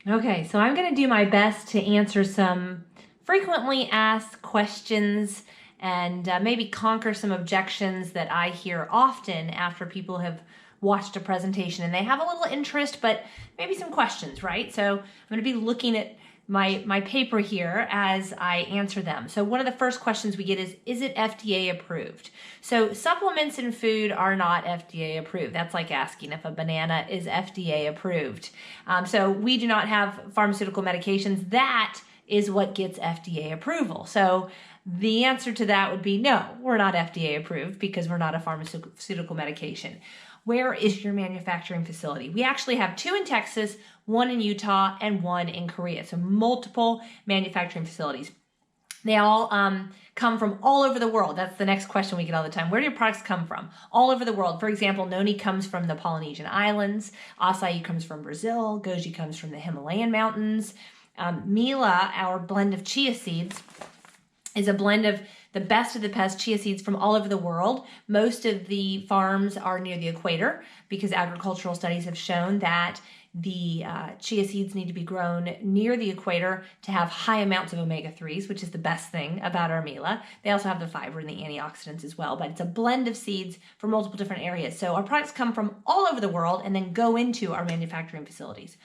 Okay, so I'm going to do my best to answer some frequently asked questions and maybe conquer some objections that I hear often after people have watched a presentation and they have a little interest, but maybe some questions, right? So I'm going to be looking at my paper here as I answer them. So one of the first questions we get is it FDA approved? So supplements in food are not FDA approved. That's like asking if a banana is FDA approved. So we do not have pharmaceutical medications. That is what gets FDA approval. So the answer to that would be no, we're not FDA approved because we're not a pharmaceutical medication. Where is your manufacturing facility? We actually have 2 in Texas, 1 in Utah, and 1 in Korea. So multiple manufacturing facilities. They all come from all over the world. That's the next question we get all the time. Where do your products come from? All over the world. For example, noni comes from the Polynesian Islands. Acai comes from Brazil. Goji comes from the Himalayan mountains. Mila, our blend of chia seeds, is a blend of the best chia seeds from all over the world. Most of the farms are near the equator because agricultural studies have shown that the chia seeds need to be grown near the equator to have high amounts of omega-3s, which is the best thing about our Mila. They also have the fiber and the antioxidants as well, but it's a blend of seeds from multiple different areas. So our products come from all over the world and then go into our manufacturing facilities.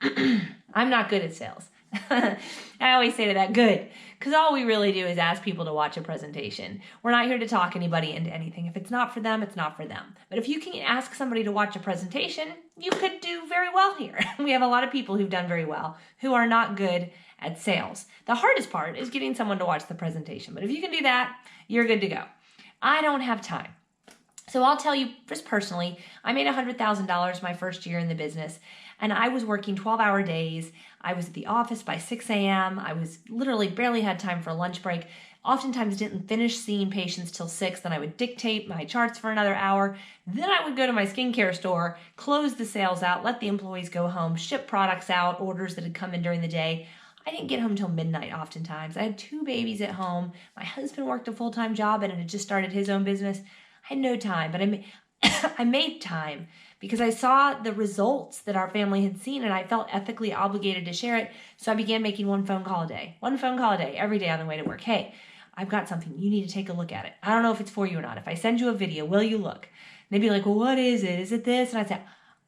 I'm not good at sales. I always say to that, good, because all we really do is ask people to watch a presentation. We're not here to talk anybody into anything. If it's not for them, it's not for them. But if you can ask somebody to watch a presentation, you could do very well here. We have a lot of people who've done very well who are not good at sales. The hardest part is getting someone to watch the presentation. But if you can do that, you're good to go. I don't have time. So I'll tell you just personally, I made $100,000 my first year in the business, and I was working 12-hour days. I was at the office by 6 a.m. I was literally barely had time for a lunch break. Oftentimes didn't finish seeing patients till 6. Then I would dictate my charts for another hour. Then I would go to my skincare store, close the sales out, let the employees go home, ship products out, orders that had come in during the day. I didn't get home till midnight oftentimes. I had 2 babies at home. My husband worked a full-time job and had just started his own business. I had no time, but I made time because I saw the results that our family had seen and I felt ethically obligated to share it. So I began making 1 phone call a day every day on the way to work. Hey, I've got something. You need to take a look at it. I don't know if it's for you or not. If I send you a video, will you look? And they'd be like, well, what is it? Is it this? And I'd say,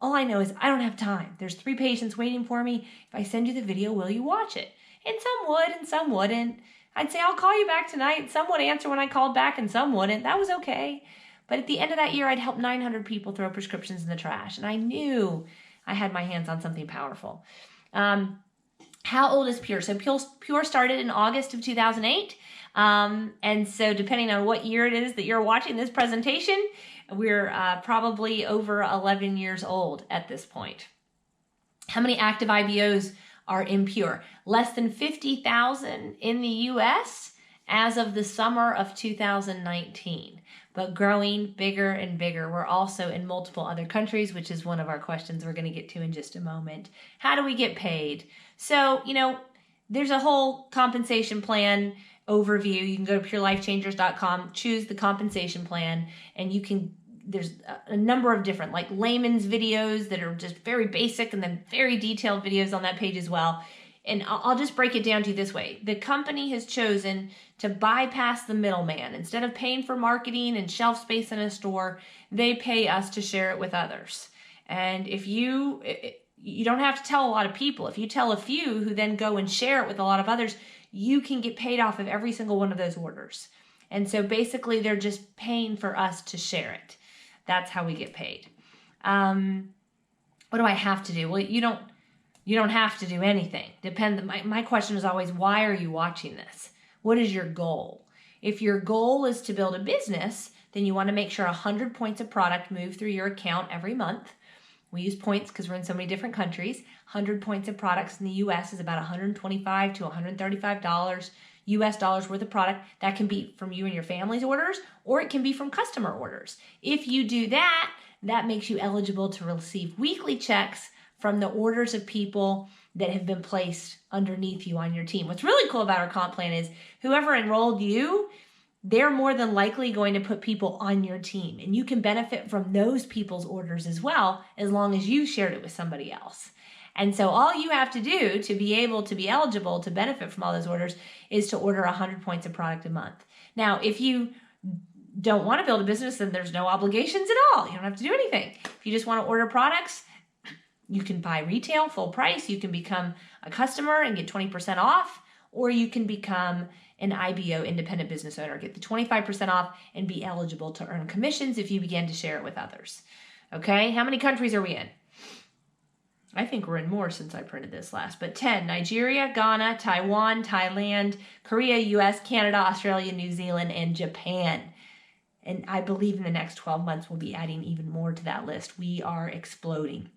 all I know is I don't have time. There's 3 patients waiting for me. If I send you the video, will you watch it? And some would and some wouldn't. I'd say, I'll call you back tonight. Some would answer when I called back and some wouldn't. That was okay. But at the end of that year, I'd helped 900 people throw prescriptions in the trash. And I knew I had my hands on something powerful. How old is Pure? So Pure started in August of 2008. And so depending on what year it is that you're watching this presentation, we're probably over 11 years old at this point. How many active IBOs are in Pure? Less than 50,000 in the U.S. as of the summer of 2019. But growing bigger and bigger. We're also in multiple other countries, which is one of our questions we're going to get to in just a moment. How do we get paid? So, there's a whole compensation plan overview. You can go to purelifechangers.com, choose the compensation plan, and there's a number of different like layman's videos that are just very basic and then very detailed videos on that page as well. And I'll just break it down to you this way. The company has chosen to bypass the middleman. Instead of paying for marketing and shelf space in a store, they pay us to share it with others. And if you don't have to tell a lot of people. If you tell a few who then go and share it with a lot of others, you can get paid off of every single one of those orders. And so basically they're just paying for us to share it. That's how we get paid. What do I have to do? Well, you don't have to do anything. My question is always, why are you watching this? What is your goal? If your goal is to build a business, then you want to make sure 100 points of product move through your account every month. We use points because we're in so many different countries. 100 points of products in the U.S. is about $125 to $135 U.S. dollars worth of product. That can be from you and your family's orders, or it can be from customer orders. If you do that, that makes you eligible to receive weekly checks from the orders of people that have been placed underneath you on your team. What's really cool about our comp plan is whoever enrolled you, they're more than likely going to put people on your team. And you can benefit from those people's orders as well, as long as you shared it with somebody else. And so all you have to do to be able to be eligible to benefit from all those orders is to order 100 points of product a month. Now, if you don't want to build a business, then there's no obligations at all. You don't have to do anything. If you just want to order products, you can buy retail, full price. You can become a customer and get 20% off, or you can become an IBO, independent business owner, get the 25% off and be eligible to earn commissions if you begin to share it with others. Okay, how many countries are we in? I think we're in more since I printed this last, but 10. Nigeria, Ghana, Taiwan, Thailand, Korea, US, Canada, Australia, New Zealand, and Japan. And I believe in the next 12 months, we'll be adding even more to that list. We are exploding.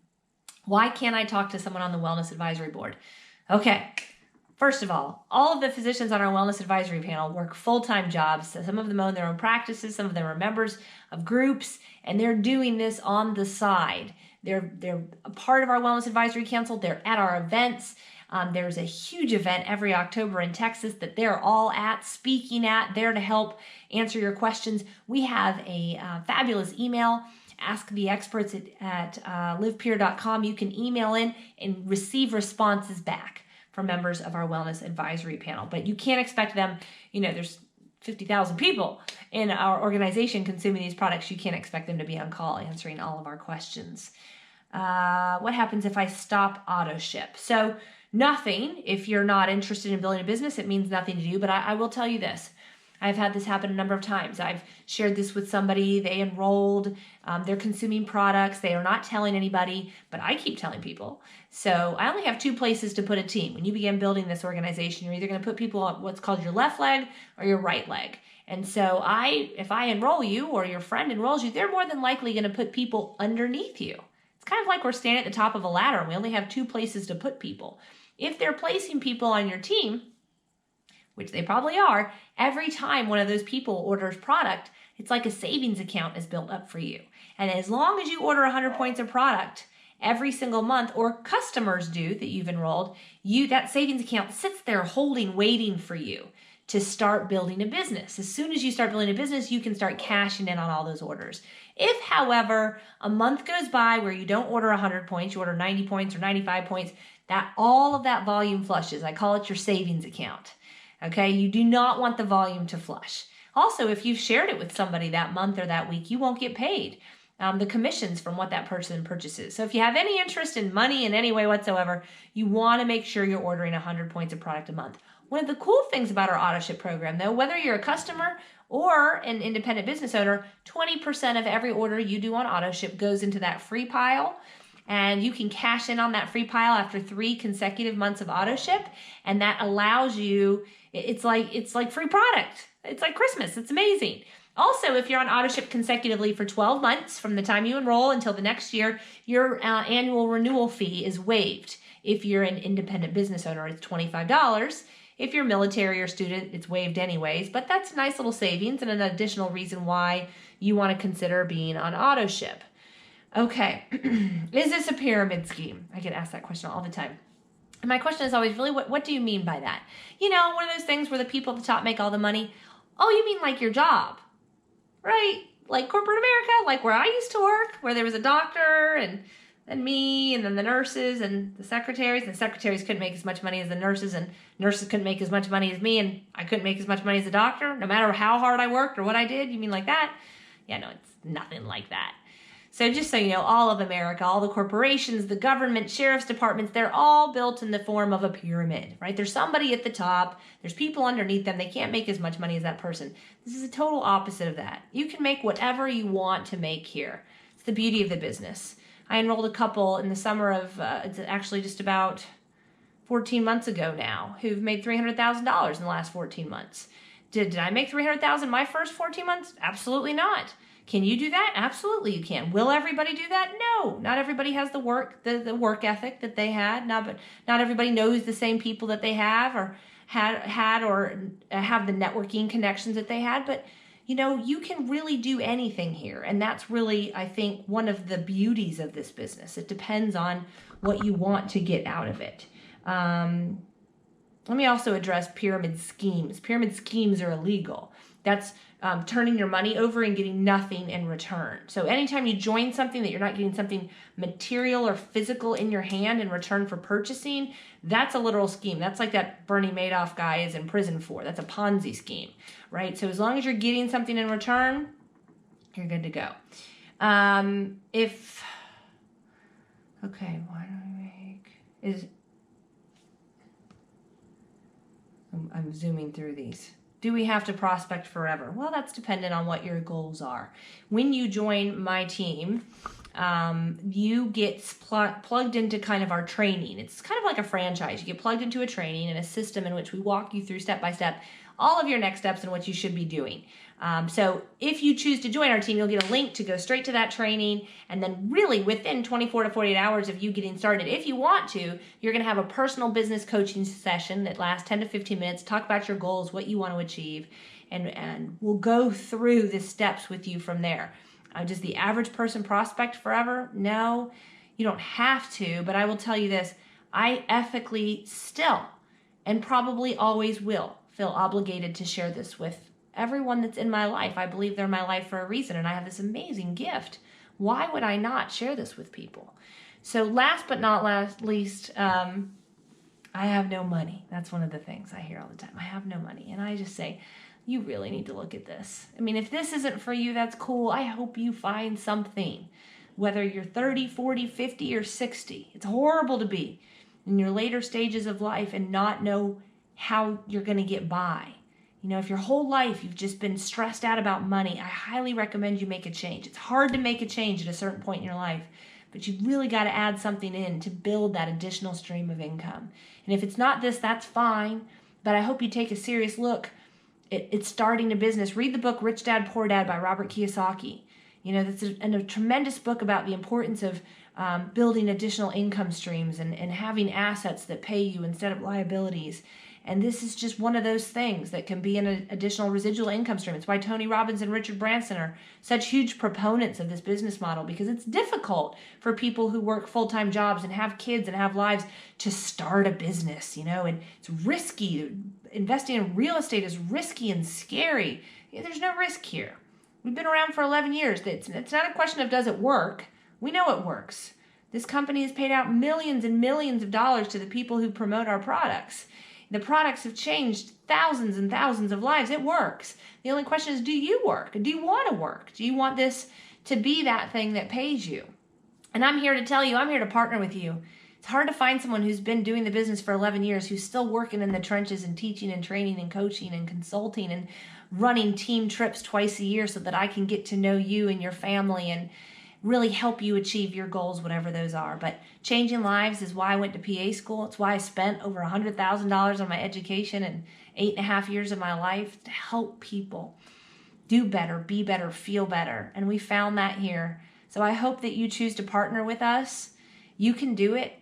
Why can't I talk to someone on the Wellness Advisory Board? Okay, first of all of the physicians on our Wellness Advisory panel work full-time jobs. So some of them own their own practices, some of them are members of groups, and they're doing this on the side. They're a part of our Wellness Advisory Council. They're at our events. There's a huge event every October in Texas that they're all at, speaking at, there to help answer your questions. We have a fabulous email, Ask the Experts at livepeer.com. You can email in and receive responses back from members of our Wellness Advisory panel. But you can't expect them, there's 50,000 people in our organization consuming these products. You can't expect them to be on call answering all of our questions. What happens if I stop autoship? So nothing. If you're not interested in building a business, it means nothing to you. But I will tell you this. I've had this happen a number of times. I've shared this with somebody. They enrolled. They're consuming products. They are not telling anybody, but I keep telling people. So I only have 2 places to put a team. When you begin building this organization, you're either going to put people on what's called your left leg or your right leg. And so if I enroll you or your friend enrolls you, they're more than likely going to put people underneath you. It's kind of like we're standing at the top of a ladder and we only have 2 places to put people. If they're placing people on your team, which they probably are, every time one of those people orders product, it's like a savings account is built up for you. And as long as you order 100 points of product every single month, or customers do that you've enrolled, that savings account sits there holding, waiting for you to start building a business. As soon as you start building a business, you can start cashing in on all those orders. If, however, a month goes by where you don't order 100 points, you order 90 points or 95 points, all of that volume flushes. I call it your savings account. Okay, you do not want the volume to flush. Also, if you've shared it with somebody that month or that week, you won't get paid the commissions from what that person purchases. So if you have any interest in money in any way whatsoever, you want to make sure you're ordering 100 points of product a month. One of the cool things about our autoship program, though, whether you're a customer or an independent business owner, 20% of every order you do on autoship goes into that free pile. And you can cash in on that free pile after 3 consecutive months of autoship. And that allows you, it's like free product. It's like Christmas. It's amazing. Also, if you're on autoship consecutively for 12 months from the time you enroll until the next year, your annual renewal fee is waived. If you're an independent business owner, it's $25. If you're military or student, it's waived anyways. But that's a nice little savings and an additional reason why you want to consider being on autoship. Okay, is this a pyramid scheme? I get asked that question all the time. And my question is always, really, what do you mean by that? One of those things where the people at the top make all the money. Oh, you mean like your job, right? Like corporate America, like where I used to work, where there was a doctor and then me and then the nurses and the secretaries. And the secretaries couldn't make as much money as the nurses, and nurses couldn't make as much money as me, and I couldn't make as much money as the doctor, no matter how hard I worked or what I did. You mean like that? Yeah, no, it's nothing like that. So just so you know, all of America, all the corporations, the government, sheriff's departments, they're all built in the form of a pyramid, right? There's somebody at the top. There's people underneath them. They can't make as much money as that person. This is a total opposite of that. You can make whatever you want to make here. It's the beauty of the business. I enrolled a couple in the summer of, it's actually just about 14 months ago now, who've made $300,000 in the last 14 months. Did I make $300,000 my first 14 months? Absolutely not. Can you do that? Absolutely you can. Will everybody do that? No. Not everybody has the work ethic that they had. Not everybody knows the same people that they have or had or have the networking connections that they had. But, you can really do anything here. And that's really, I think, one of the beauties of this business. It depends on what you want to get out of it. Let me also address pyramid schemes. Pyramid schemes are illegal. That's turning your money over and getting nothing in return. So anytime you join something that you're not getting something material or physical in your hand in return for purchasing, that's a literal scheme. That's like that Bernie Madoff guy is in prison for. That's a Ponzi scheme, right? So as long as you're getting something in return, you're good to go. Okay, why don't we make, I'm zooming through these. Do we have to prospect forever? Well, that's dependent on what your goals are. When you join my team, you get plugged into kind of our training. It's kind of like a franchise. You get plugged into a training and a system in which we walk you through step by step all of your next steps and what you should be doing. So if you choose to join our team, you'll get a link to go straight to that training, and then really within 24 to 48 hours of you getting started, if you want to, you're going to have a personal business coaching session that lasts 10 to 15 minutes, talk about your goals, what you want to achieve, and we'll go through the steps with you from there. Does the average person prospect forever? No, you don't have to, but I will tell you this, I ethically still, and probably always will, feel obligated to share this with everyone that's in my life. I believe they're in my life for a reason, and I have this amazing gift. Why would I not share this with people? So last but not least, I have no money. That's one of the things I hear all the time. I have no money. And I just say, you really need to look at this. I mean, if this isn't for you, that's cool. I hope you find something, whether you're 30, 40, 50, or 60. It's horrible to be in your later stages of life and not know how you're going to get by. You know, if your whole life you've just been stressed out about money, I highly recommend you make a change. It's hard to make a change at a certain point in your life, but you've really got to add something in to build that additional stream of income. And if it's not this, that's fine, but I hope you take a serious look at starting a business. Read the book Rich Dad, Poor Dad by Robert Kiyosaki. You know, that's a tremendous book about the importance of building additional income streams and having assets that pay you instead of liabilities. And this is just one of those things that can be an additional residual income stream. It's why Tony Robbins and Richard Branson are such huge proponents of this business model, because it's difficult for people who work full-time jobs and have kids and have lives to start a business, you know, and it's risky. Investing in real estate is risky and scary. There's no risk here. We've been around for 11 years. It's not a question of does it work. We know it works. This company has paid out millions and millions of dollars to the people who promote our products. The products have changed thousands and thousands of lives. It works. The only question is, do you work? Do you want to work? Do you want this to be that thing that pays you? And I'm here to tell you, I'm here to partner with you. It's hard to find someone who's been doing the business for 11 years, who's still working in the trenches and teaching and training and coaching and consulting and running team trips twice a year so that I can get to know you and your family and really help you achieve your goals, whatever those are. But changing lives is why I went to PA school. It's why I spent over $100,000 on my education and 8.5 years of my life to help people do better, be better, feel better. And we found that here. So I hope that you choose to partner with us. You can do it.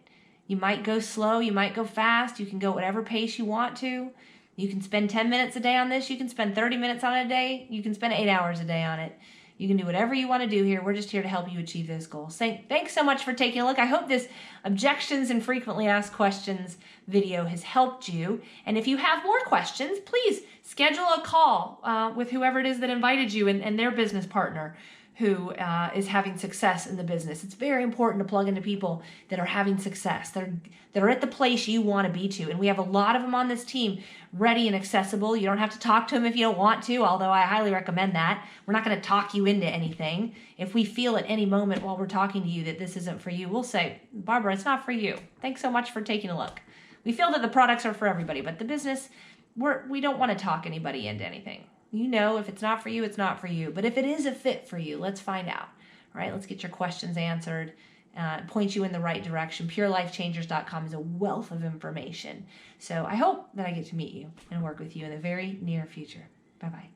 You might go slow. You might go fast. You can go whatever pace you want to. You can spend 10 minutes a day on this. You can spend 30 minutes on it a day. You can spend 8 hours a day on it. You can do whatever you want to do here. We're just here to help you achieve those goals. Thanks so much for taking a look. I hope this objections and frequently asked questions video has helped you. And if you have more questions, please schedule a call with whoever it is that invited you and their business partner who is having success in the business. It's very important to plug into people that are having success, that are at the place you want to be to. And we have a lot of them on this team ready and accessible. You don't have to talk to them if you don't want to, although I highly recommend that. We're not going to talk you into anything. If we feel at any moment while we're talking to you that this isn't for you, we'll say, Barbara, it's not for you. Thanks so much for taking a look. We feel that the products are for everybody, but the business, we don't want to talk anybody into anything. You know, if it's not for you, it's not for you. But if it is a fit for you, let's find out. All right, let's get your questions answered, point you in the right direction. PureLifeChangers.com is a wealth of information. So I hope that I get to meet you and work with you in the very near future. Bye-bye.